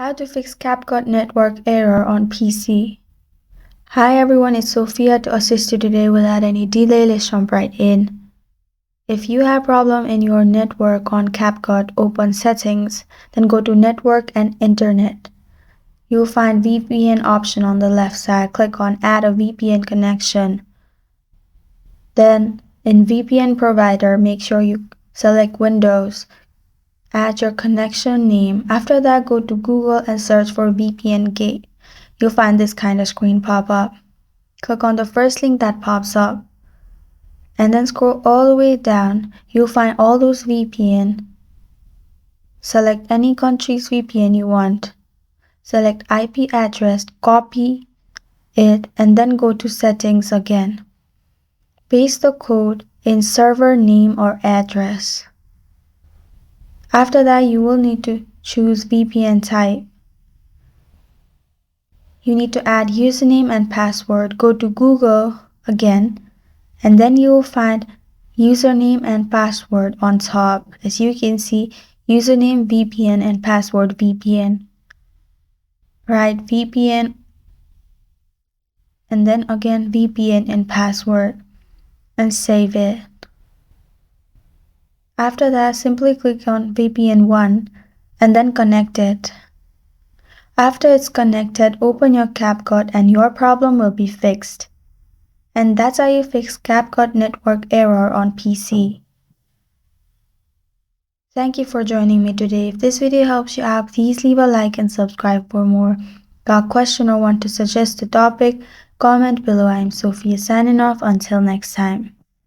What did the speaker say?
How to fix CapCut Network Error on PC. Hi everyone, it's Sophia to assist you today. Without any delay, let's jump right in. If you have problem in your network on CapCut, open Settings, then go to Network and Internet. You'll find VPN option on the left side. Click on Add a VPN connection. Then in VPN provider, make sure you select Windows. Add your connection name. After that, go to Google and search for VPN Gate. You'll find this kind of screen pop up. Click on the first link that pops up. And then scroll all the way down. You'll find all those VPN. Select any country's VPN you want. Select IP address, copy it, and then go to Settings again. Paste the code in server name or address. After that, you will need to choose VPN type. You need to add username and password. Go to Google again, and then you will find username and password on top. As you can see, username VPN and password VPN. Write VPN and then again VPN and password and save it. After that, simply click on VPN 1 and then connect it. After it's connected, open your CapCut and your problem will be fixed. And that's how you fix CapCut Network Error on PC. Thank you for joining me today. If this video helps you out, please leave a like and subscribe for more. Got a question or want to suggest a topic? Comment below. I'm Sophia signing off. Until next time.